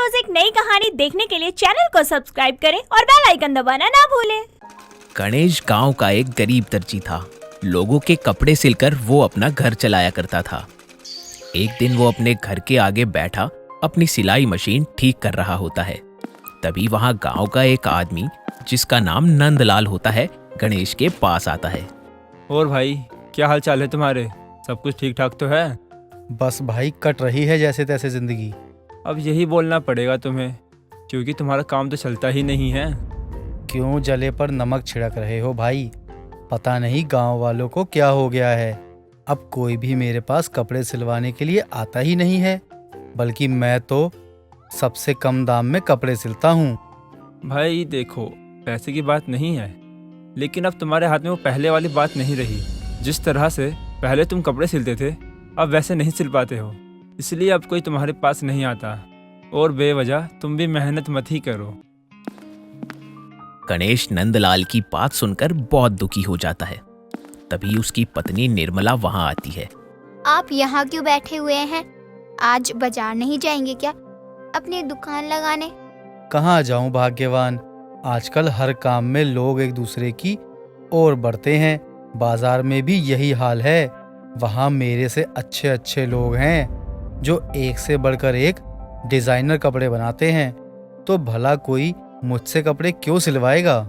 रोज एक नई कहानी देखने के लिए चैनल को सब्सक्राइब करें और बेल आइकन दबाना ना भूलें। गणेश गांव का एक गरीब दर्जी था। लोगों के कपड़े सिलकर वो अपना घर चलाया करता था। एक दिन वो अपने घर के आगे बैठा अपनी सिलाई मशीन ठीक कर रहा होता है। तभी वहां गांव का एक आदमी जिसका नाम नंदलाल होता है गणेश के पास आता है। और भाई, क्या हाल चाल है तुम्हारे? सब कुछ ठीक ठाक तो है? बस भाई, कट रही है जैसे तैसे जिंदगी। अब यही बोलना पड़ेगा तुम्हें, क्योंकि तुम्हारा काम तो चलता ही नहीं है। क्यों जले पर नमक छिड़क रहे हो भाई? पता नहीं गांव वालों को क्या हो गया है। अब कोई भी मेरे पास कपड़े सिलवाने के लिए आता ही नहीं है, बल्कि मैं तो सबसे कम दाम में कपड़े सिलता हूँ। भाई देखो, पैसे की बात नहीं है, लेकिन अब तुम्हारे हाथ में वो पहले वाली बात नहीं रही। जिस तरह से पहले तुम कपड़े सिलते थे, अब वैसे नहीं सिल पाते हो। इसलिए अब कोई तुम्हारे पास नहीं आता, और बेवजह तुम भी मेहनत मत ही करो। गणेश नंदलाल की बात सुनकर बहुत दुखी हो जाता है। तभी उसकी पत्नी निर्मला वहां आती है। आप यहाँ क्यों बैठे हुए हैं? आज बाजार नहीं जाएंगे क्या अपनी दुकान लगाने? कहाँ जाऊँ भाग्यवान, आजकल हर काम में लोग एक दूसरे की ओर बढ़ते हैं। बाजार में भी यही हाल है। वहाँ मेरे से अच्छे अच्छे लोग हैं जो एक से बढ़कर एक डिजाइनर कपड़े बनाते हैं, तो भला कोई मुझसे कपड़े क्यों सिलवाएगा?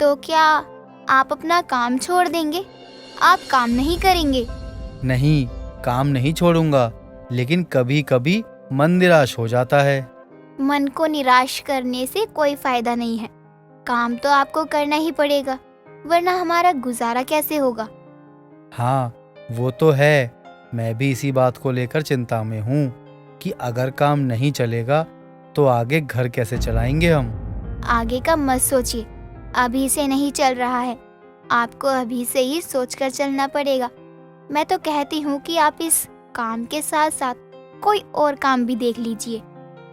तो क्या आप अपना काम छोड़ देंगे? आप काम नहीं करेंगे? नहीं, काम नहीं छोड़ूंगा, लेकिन कभी कभी मन निराश हो जाता है। मन को निराश करने से कोई फायदा नहीं है। काम तो आपको करना ही पड़ेगा, वरना हमारा गुजारा कैसे होगा? हाँ, वो तो है। मैं भी इसी बात को लेकर चिंता में हूँ कि अगर काम नहीं चलेगा तो आगे घर कैसे चलाएंगे हम। आगे का मत सोचिए, अभी से नहीं चल रहा है। आपको अभी से ही सोचकर चलना पड़ेगा। मैं तो कहती हूँ कि आप इस काम के साथ साथ कोई और काम भी देख लीजिए।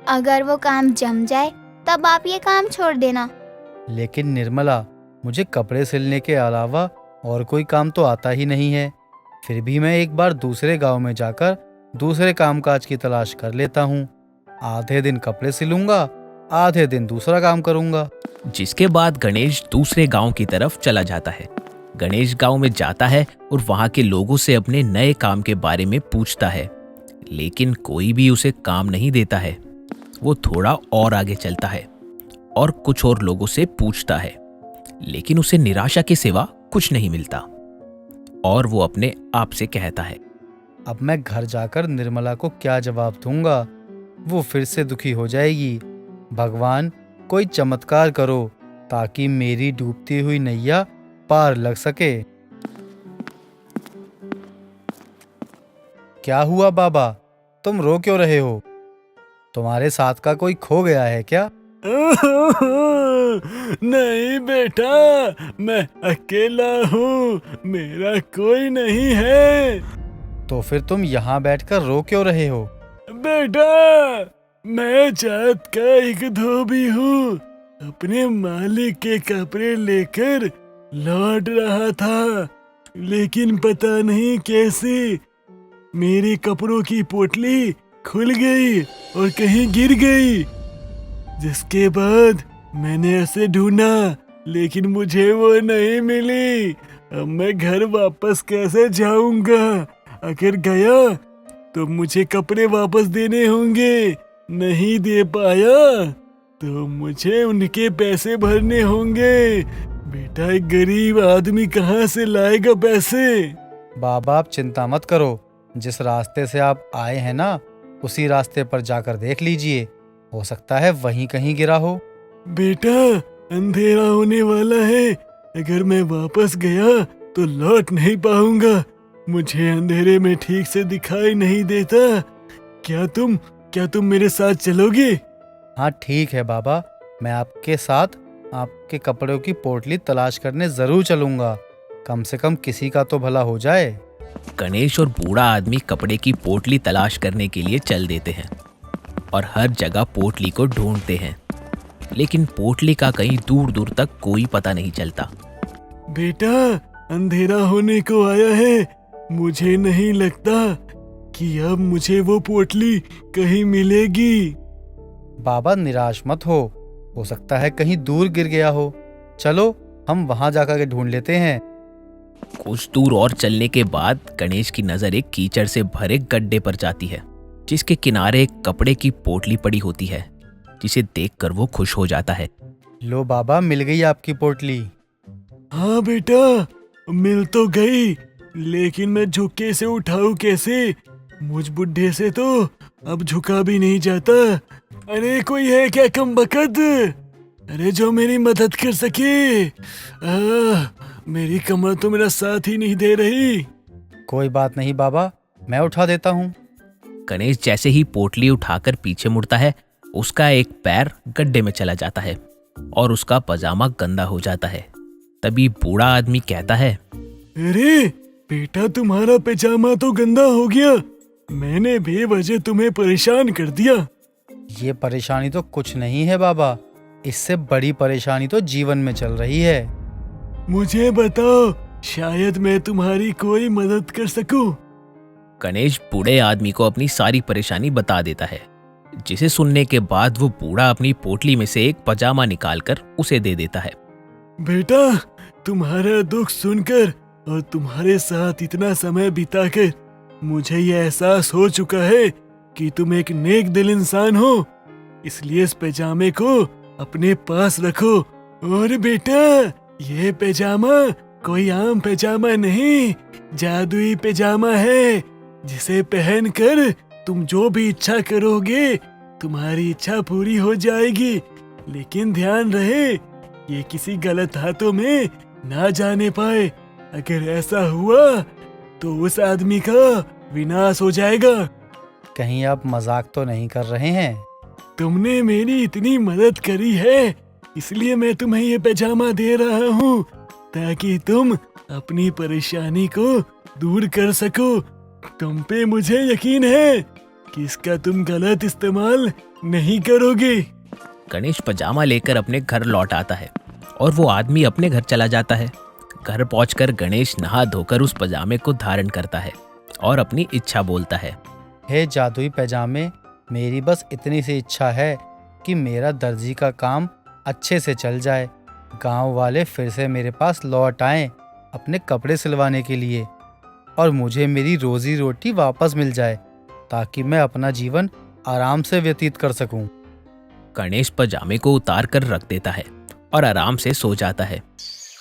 अगर वो काम जम जाए तब आप ये काम छोड़ देना। लेकिन निर्मला, मुझे कपड़े सिलने के अलावा और कोई काम तो आता ही नहीं है। फिर भी मैं एक बार दूसरे गांव में जाकर दूसरे कामकाज की तलाश कर लेता हूँ। आधे दिन कपड़े सिलूंगा, आधे दिन दूसरा काम करूंगा। जिसके बाद गणेश दूसरे गांव की तरफ चला जाता है। गणेश गांव में जाता है और वहां के लोगों से अपने नए काम के बारे में पूछता है, लेकिन कोई भी उसे काम नहीं देता है। वो थोड़ा और आगे चलता है और कुछ और लोगों से पूछता है, लेकिन उसे निराशा के सिवा कुछ नहीं मिलता, और वो अपने आप से कहता है, अब मैं घर जाकर निर्मला को क्या जवाब दूंगा? वो फिर से दुखी हो जाएगी। भगवान, कोई चमत्कार करो ताकि मेरी डूबती हुई नैया पार लग सके। क्या हुआ बाबा, तुम रो क्यों रहे हो? तुम्हारे साथ का कोई खो गया है क्या? नहीं बेटा, मैं अकेला हूँ, मेरा कोई नहीं है। तो फिर तुम यहाँ बैठकर रो क्यों रहे हो? बेटा, मैं जात का एक धोबी हूँ। अपने मालिक के कपड़े लेकर लौट रहा था, लेकिन पता नहीं कैसे मेरे कपड़ों की पोटली खुल गई और कहीं गिर गई। जिसके बाद मैंने उसे ढूंढा, लेकिन मुझे वो नहीं मिली। अब मैं घर वापस कैसे जाऊंगा? अगर गया तो मुझे कपड़े वापस देने होंगे। नहीं दे पाया तो मुझे उनके पैसे भरने होंगे। बेटा, एक गरीब आदमी कहाँ से लाएगा पैसे? बाबा, आप चिंता मत करो। जिस रास्ते से आप आए हैं ना, उसी रास्ते पर जाकर देख लीजिए, हो सकता है वहीं कहीं गिरा हो। बेटा, अंधेरा होने वाला है। अगर मैं वापस गया तो लौट नहीं पाऊंगा। मुझे अंधेरे में ठीक से दिखाई नहीं देता। क्या तुम मेरे साथ चलोगे? हाँ ठीक है बाबा, मैं आपके साथ आपके कपड़ों की पोटली तलाश करने जरूर चलूंगा। कम से कम किसी का तो भला हो जाए। गणेश और बूढ़ा आदमी कपड़े की पोटली तलाश करने के लिए चल देते हैं और हर जगह पोटली को ढूंढते हैं, लेकिन पोटली का कहीं दूर दूर तक कोई पता नहीं चलता। बेटा, अंधेरा होने को आया है। मुझे नहीं लगता कि अब मुझे वो पोटली कहीं मिलेगी। बाबा निराश मत हो सकता है कहीं दूर गिर गया हो। चलो हम वहां जाकर के ढूंढ लेते हैं। कुछ दूर और चलने के बाद गणेश की नजर एक कीचड़ से भरे गड्ढे पर जाती है, जिसके किनारे एक कपड़े की पोटली पड़ी होती है, जिसे देखकर वो खुश हो जाता है। लो बाबा, मिल गई आपकी पोटली। हाँ बेटा, मिल तो गई, लेकिन मैं झुके से उठाऊं कैसे? मुझ बुढ़े से तो अब झुका भी नहीं जाता। अरे कोई है क्या कमबख्त? अरे जो मेरी मदद कर सके। मेरी कमर तो मेरा साथ ही नहीं दे रही। कोई बात नहीं बाबा, मैं उठा देता हूँ। गणेश जैसे ही पोटली उठाकर पीछे मुड़ता है, उसका एक पैर गड्ढे में चला जाता है और उसका पजामा गंदा हो जाता है। तभी बूढ़ा आदमी कहता है, अरे बेटा, तुम्हारा पैजामा तो गंदा हो गया। मैंने बेवजह तुम्हें परेशान कर दिया। ये परेशानी तो कुछ नहीं है बाबा, इससे बड़ी परेशानी तो जीवन में चल रही है। मुझे बताओ, शायद मैं तुम्हारी कोई मदद कर सकूं। गणेश बूढ़े आदमी को अपनी सारी परेशानी बता देता है, जिसे सुनने के बाद वो बूढ़ा अपनी पोटली में से एक पजामा निकालकर उसे दे देता है। बेटा, तुम्हारा दुख सुनकर और तुम्हारे साथ इतना समय बिताकर मुझे ये एहसास हो चुका है कि तुम एक नेक दिल इंसान हो। इसलिए इस पैजामे को अपने पास रखो। और बेटा, ये पैजामा कोई आम पैजामा नहीं, जादुई पैजामा है, जिसे पहनकर तुम जो भी इच्छा करोगे तुम्हारी इच्छा पूरी हो जाएगी। लेकिन ध्यान रहे, ये किसी गलत हाथों में ना जाने पाए। अगर ऐसा हुआ तो उस आदमी का विनाश हो जाएगा। कहीं आप मजाक तो नहीं कर रहे हैं? तुमने मेरी इतनी मदद करी है, इसलिए मैं तुम्हें ये पैजामा दे रहा हूँ, ताकि तुम अपनी परेशानी को दूर कर सको। तुम पे मुझे यकीन है कि इसका तुम गलत इस्तेमाल नहीं करोगे। गणेश पजामा लेकर अपने घर लौट आता है और वो आदमी अपने घर चला जाता है। घर पहुंचकर गणेश नहा धोकर उस पजामे को धारण करता है और अपनी इच्छा बोलता है। हे जादुई पैजामे, मेरी बस इतनी सी इच्छा है कि मेरा दर्जी का काम अच्छे से चल जाए, गांव वाले फिर से मेरे पास लौट आएं अपने कपड़े सिलवाने के लिए, और मुझे मेरी रोजी रोटी वापस मिल जाए, ताकि मैं अपना जीवन आराम से व्यतीत कर सकूं। गणेश पजामे को उतार कर रख देता है और आराम से सो जाता है।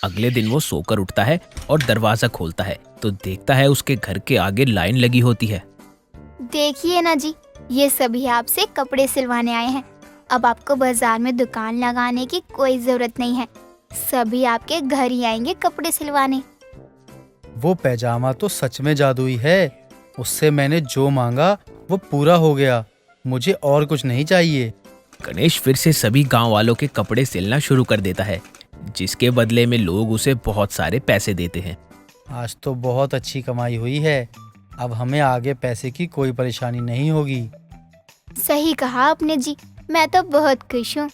अगले दिन वो सोकर उठता है और दरवाजा खोलता है तो देखता है उसके घर के आगे लाइन लगी होती है। देखिए ना जी, ये सभी आपसे कपड़े सिलवाने आए हैं। अब आपको बाजार में दुकान लगाने की कोई जरूरत नहीं है, सभी आपके घर ही आएंगे कपड़े सिलवाने। वो पैजामा तो सच में जादुई है, उससे मैंने जो मांगा वो पूरा हो गया, मुझे और कुछ नहीं चाहिए। गणेश फिर से सभी गांव वालों के कपड़े सिलना शुरू कर देता है, जिसके बदले में लोग उसे बहुत सारे पैसे देते हैं। आज तो बहुत अच्छी कमाई हुई है, अब हमें आगे पैसे की कोई परेशानी नहीं होगी। सही कहा आपने जी, मैं तो बहुत खुश हूँ।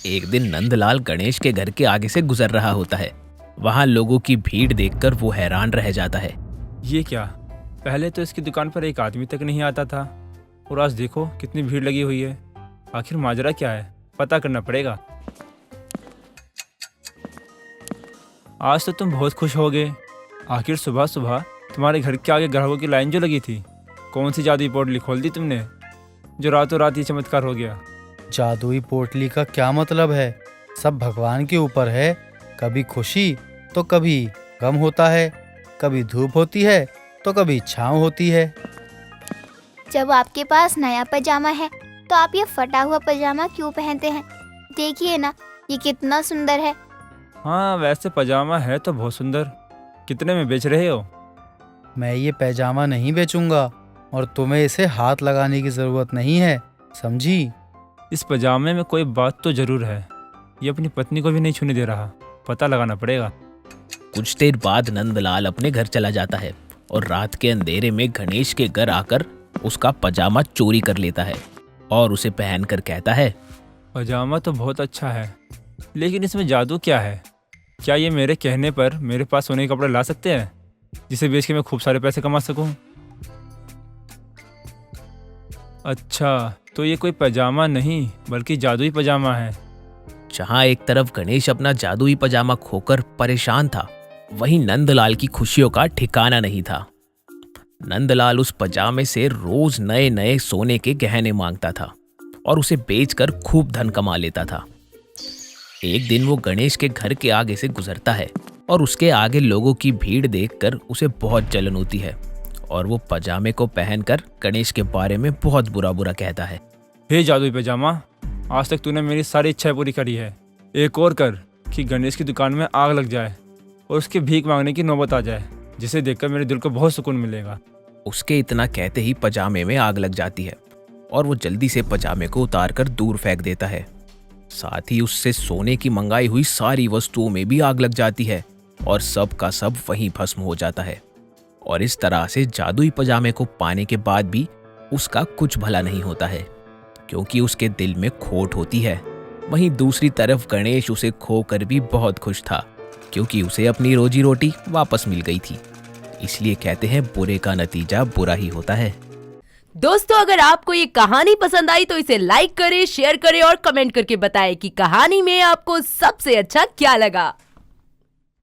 एक दिन नंदलाल गणेश के घर के आगे से गुजर रहा होता है। वहां लोगों की भीड़ देखकर वो हैरान रह जाता है। ये क्या, पहले तो इसकी दुकान पर एक आदमी तक नहीं आता था, और आज देखो कितनी भीड़ लगी हुई है। आखिर माजरा क्या है, पता करना पड़ेगा। आज तो तुम बहुत खुश हो गए। आखिर सुबह सुबह तुम्हारे घर के आगे ग्राहकों की लाइन जो लगी थी, कौन सी जादुई पोटली खोल दी तुमने, जो रातों रात ये चमत्कार हो गया? जादुई पोटली का क्या मतलब है? सब भगवान के ऊपर है। कभी खुशी तो कभी गम होता है, कभी धूप होती है तो कभी छाँव होती है। जब आपके पास नया पजामा है तो आप ये फटा हुआ पजामा क्यों पहनते हैं? देखिए ना, ये कितना सुंदर है। हाँ, वैसे पजामा है तो बहुत सुंदर। कितने में बेच रहे हो? मैं ये पैजामा नहीं बेचूंगा, और तुम्हें इसे हाथ लगाने की जरूरत नहीं है, समझी? इस पजामे में कोई बात तो जरूर है। ये अपनी पत्नी को भी नहीं छूने दे रहा, पता लगाना पड़ेगा। कुछ देर बाद नंदलाल अपने घर चला जाता है और रात के अंधेरे में गणेश के घर आकर उसका पजामा चोरी कर लेता है और उसे पहनकर कहता है, पजामा तो बहुत अच्छा है, लेकिन इसमें जादू क्या है? क्या ये मेरे कहने पर मेरे पास सोने के कपड़े ला सकते हैं, जिसे बेच के मैं खूब सारे पैसे कमा सकूं? अच्छा, तो ये कोई पजामा नहीं बल्कि जादुई पजामा है। जहां एक तरफ गणेश अपना जादुई पजामा खोकर परेशान था, वहीं नंदलाल की खुशियों का ठिकाना नहीं था। नंदलाल उस पजामे से रोज नए नए सोने के गहने मांगता था और उसे बेचकर खूब धन कमा लेता था। एक दिन वो गणेश के घर के आगे से गुजरता है और उसके आगे लोगों की भीड़ देखकर उसे बहुत जलन होती है और वो पजामे को पहनकर गणेश के बारे में बहुत बुरा बुरा कहता है। हे जादुई पजामा, आज तक तूने मेरी सारी इच्छाएं पूरी करी है। एक और कर कि गणेश की दुकान में आग लग जाए और उसके भीख मांगने की नौबत आ जाए, जिसे देखकर मेरे दिल को बहुत सुकून मिलेगा। उसके इतना कहते ही पजामे में आग लग जाती है और वो जल्दी से पजामे को उतारकर दूर फेंक देता है। साथ ही उससे सोने की मंगाई हुई सारी वस्तुओं में भी आग लग जाती है और सब का सब वहीं भस्म हो जाता है। और इस तरह से जादुई पजामे को पाने के बाद भी उसका कुछ भला नहीं होता है, क्योंकि उसके दिल में खोट होती है। वहीं दूसरी तरफ गणेश उसे खोकर भी बहुत खुश था, क्योंकि उसे अपनी रोजी रोटी वापस मिल गई थी। इसलिए कहते हैं बुरे का नतीजा बुरा ही होता है। दोस्तों, अगर आपको ये कहानी पसंद आई तो इसे लाइक करें, शेयर करें और कमेंट करके बताएं कि कहानी में आपको सबसे अच्छा क्या लगा।